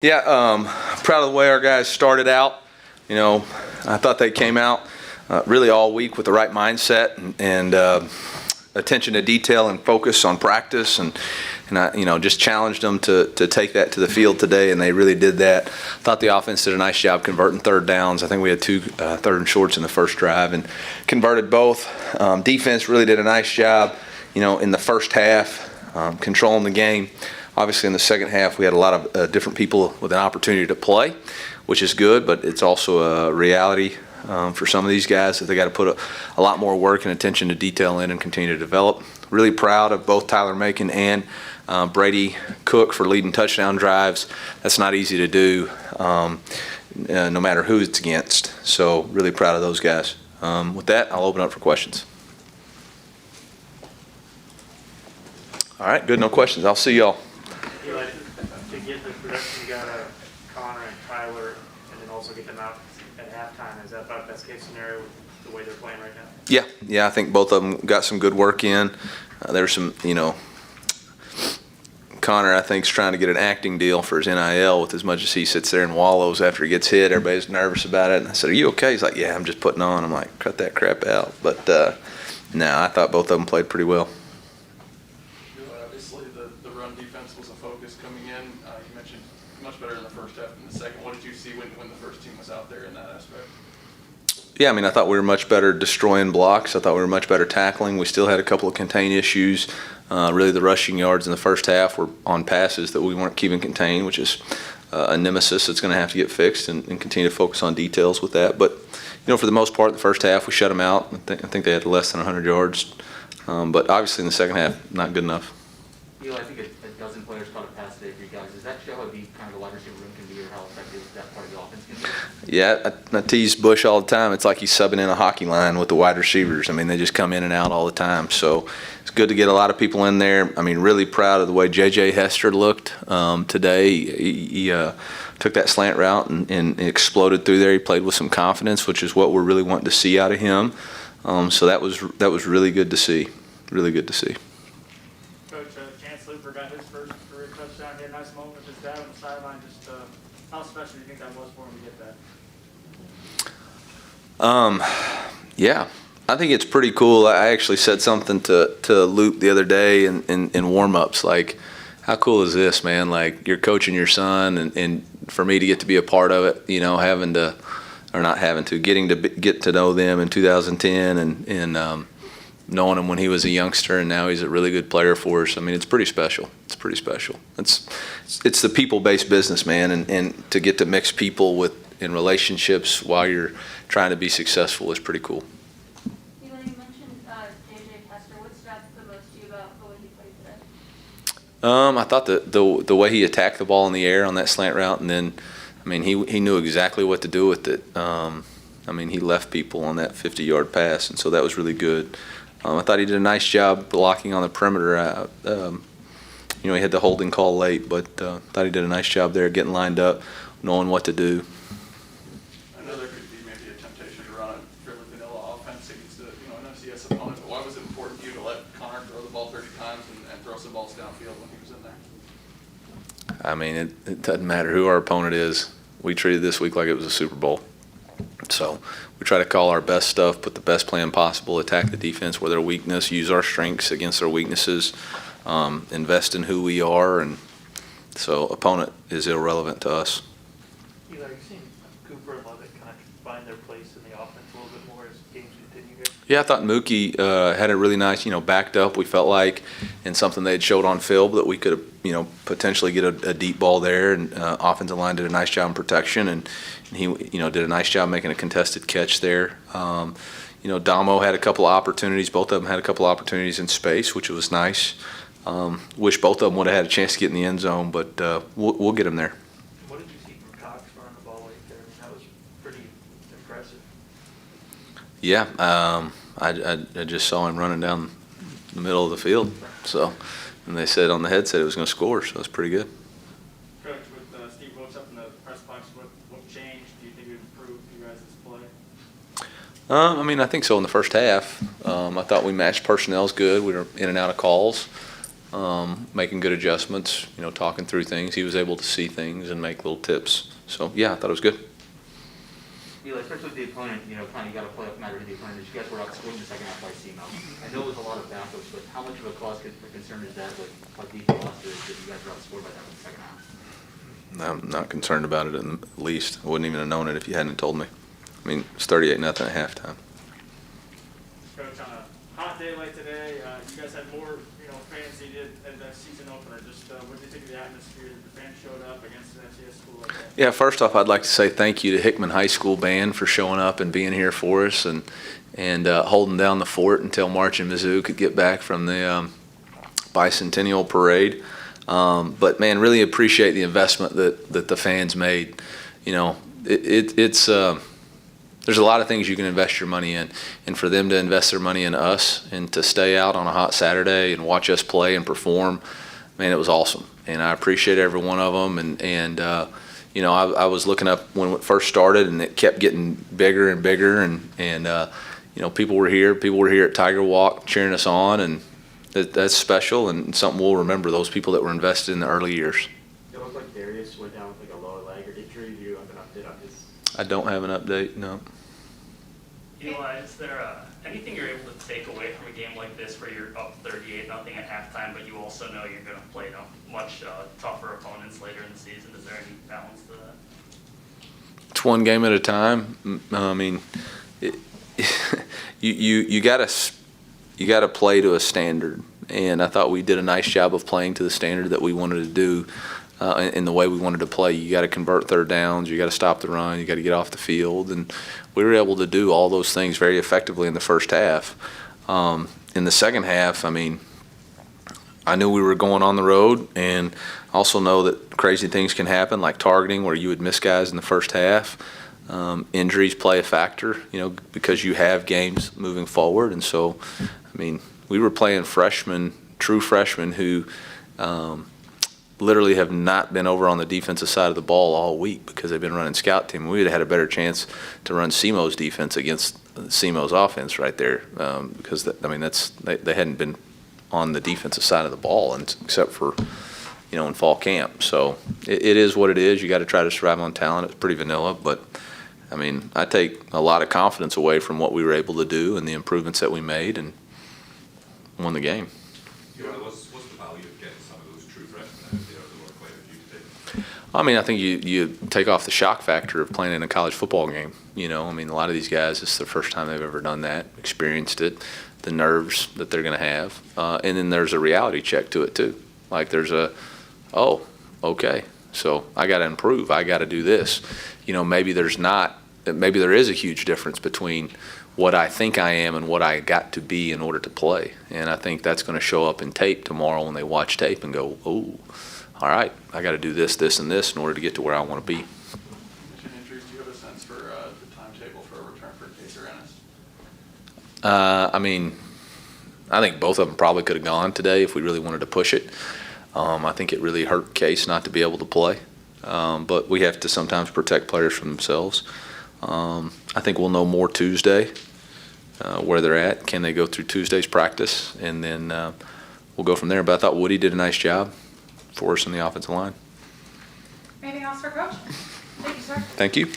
Yeah, proud of the way our guys started out. You know, I thought they came out really all week with the right mindset and attention to detail and focus on practice, and I just challenged them to take that to the field today, and they really did that. Thought the offense did a nice job converting third downs. I think we had two third and shorts in the first drive and converted both. Defense really did a nice job, in the first half, controlling the game. Obviously, in the second half, we had a lot of different people with an opportunity to play, which is good, but it's also a reality for some of these guys that they got to put a lot more work and attention to detail in and continue to develop. Really proud of both Tyler Macon and Brady Cook for leading touchdown drives. That's not easy to do, no matter who it's against. So really proud of those guys. With that, I'll open up for questions. All right, good, no questions. I'll see y'all. Eli, to get the production you got out of Connor and Tyler, and then also get them out at halftime, is that about best case scenario with the way they're playing right now? Yeah, I think both of them got some good work in. There's some, Connor, I think, is trying to get an acting deal for his NIL with as much as he sits there and wallows after he gets hit. Everybody's nervous about it. And I said, "Are you okay?" He's like, "Yeah, I'm just putting on." I'm like, "Cut that crap out." But no, I thought both of them played pretty well. Obviously, the run defense was a focus coming in. You mentioned much better in the first half than the second. What did you see when the first team was out there in that aspect? Yeah, I thought we were much better destroying blocks. I thought we were much better tackling. We still had a couple of contain issues. Really, the rushing yards in the first half were on passes that we weren't keeping contained, which is a nemesis that's going to have to get fixed, and continue to focus on details with that. But, for the most part, the first half, we shut them out. I think they had less than 100 yards. But obviously in the second half, not good enough. Eli, I think a dozen players caught a pass today for you guys. Does that show how deep kind of the wide receiver room can be, or how effective that part of the offense can be? Yeah, I tease Bush all the time. It's like he's subbing in a hockey line with the wide receivers. They just come in and out all the time. So it's good to get a lot of people in there. Really proud of the way J.J. Hester looked today. He took that slant route and exploded through there. He played with some confidence, which is what we're really wanting to see out of him. So that was really good to see. Really good to see. Coach, Chance Looper got his first career touchdown. He had a nice moment with his dad on the sideline. Just how special do you think that was for him to get that? Yeah, I think it's pretty cool. I actually said something to Luke the other day in warm-ups, like, how cool is this, man? Like, you're coaching your son, and for me to get to be a part of it, getting to get to know them in 2010 and knowing him when he was a youngster, and now he's a really good player for us. It's pretty special. It's pretty special. It's the people-based business, man, and to get to mix people in relationships while you're trying to be successful is pretty cool. You mentioned J.J. Hester. What stood out the most to you about the way he played today? I thought the way he attacked the ball in the air on that slant route, and then, he knew exactly what to do with it. He left people on that 50-yard pass, and so that was really good. I thought he did a nice job blocking on the perimeter. He had the holding call late, but thought he did a nice job there getting lined up, knowing what to do. I know there could be maybe a temptation to run a fairly vanilla offense against an FCS opponent, but why was it important to you to let Connor throw the ball 30 times and throw some balls downfield when he was in there? It doesn't matter who our opponent is. We treated this week like it was a Super Bowl. So we try to call our best stuff, put the best plan possible, attack the defense where their weakness, use our strengths against their weaknesses, invest in who we are, and so opponent is irrelevant to us. Eli, are you seeing Cooper and Levitt kind of find their place in the offense a little bit more as games continue here? Yeah, I thought Mookie had a really nice, backed up, we felt like, and something they had showed on film that we could, potentially get a deep ball there, and offensive line did a nice job in protection, and he, did a nice job making a contested catch there. Damo had a couple of opportunities. Both of them had a couple of opportunities in space, which was nice. Wish both of them would have had a chance to get in the end zone, but we'll get them there. What did you see from Cox running the ball late there? That was pretty impressive. Yeah, I just saw him running down the middle of the field. So, and they said on the headset it was going to score, so it's pretty good. Coach, with Steve Wilkes up in the press box, what changed? Do you think it improved you guys' play? I think so in the first half. I thought we matched personnel's good. We were in and out of calls. making good adjustments, talking through things. He was able to see things and make little tips. So, yeah, I thought it was good. Eli, especially with the opponent, kind of got a playoff matter to the opponent. You guys were outscored in the second half by SEMO. I know it was a lot of backups, but how much of a cause for concern is that with how deep the roster is that you guys were outscored by that in the second half? I'm not concerned about it in the least. I wouldn't even have known it if you hadn't told me. I mean, it's 38-0 at halftime. Coach, on a hot day like today, you guys had more, fans than you did at that season opener. Just what did you think of the atmosphere that the fans showed up against an FCS school like that? Yeah, first off, I'd like to say thank you to Hickman High School Band for showing up and being here for us and holding down the fort until March and Mizzou could get back from the bicentennial parade. But, man, really appreciate the investment that the fans made. There's a lot of things you can invest your money in, and for them to invest their money in us and to stay out on a hot Saturday and watch us play and perform, man, it was awesome. And I appreciate every one of them. I was looking up when it first started, and it kept getting bigger and bigger. And people were here. People were here at Tiger Walk cheering us on, and that's special and something we'll remember. Those people that were invested in the early years. It looked like Darius went down with a lower leg or injury. Do you have an update on his? I don't have an update. No. Eli, is there anything you're able to take away from a game like this where you're up 38-0 at halftime, but you also know you're going to play much tougher opponents later in the season? Is there any balance to that? It's one game at a time. I mean, you gotta play to a standard, and I thought we did a nice job of playing to the standard that we wanted to do. In the way we wanted to play. You got to convert third downs, you got to stop the run, you got to get off the field, and we were able to do all those things very effectively in the first half. In the second half, I mean, I knew we were going on the road, and also know that crazy things can happen, like targeting, where you would miss guys in the first half. Injuries play a factor, because you have games moving forward, and so, I mean, we were playing true freshmen who literally have not been over on the defensive side of the ball all week because they've been running scout team. We would have had a better chance to run SEMO's defense against SEMO's offense right there because, they hadn't been on the defensive side of the ball except for, in fall camp. So it is what it is. You got to try to survive on talent. It's pretty vanilla, but, I mean, I take a lot of confidence away from what we were able to do and the improvements that we made and won the game. What's the value of getting some of those true freshmen out there? There were quite a few today. I mean, I think you take off the shock factor of playing in a college football game. I mean, a lot of these guys, it's the first time they've ever done that, experienced it, the nerves that they're going to have. And then there's a reality check to it, too. Like okay, so I got to improve. I got to do this. Maybe there is a huge difference between what I think I am and what I got to be in order to play. And I think that's going to show up in tape tomorrow when they watch tape and go, oh, all right, I got to do this, this, and this in order to get to where I want to be. Injuries, do you have a sense for the timetable for a return for Case or Ennis? I mean, I think both of them probably could have gone today if we really wanted to push it. I think it really hurt Case not to be able to play. But we have to sometimes protect players from themselves. I think we'll know more Tuesday where they're at. Can they go through Tuesday's practice? And then we'll go from there. But I thought Woody did a nice job for us in the offensive line. Anything else for Coach? Thank you, sir. Thank you.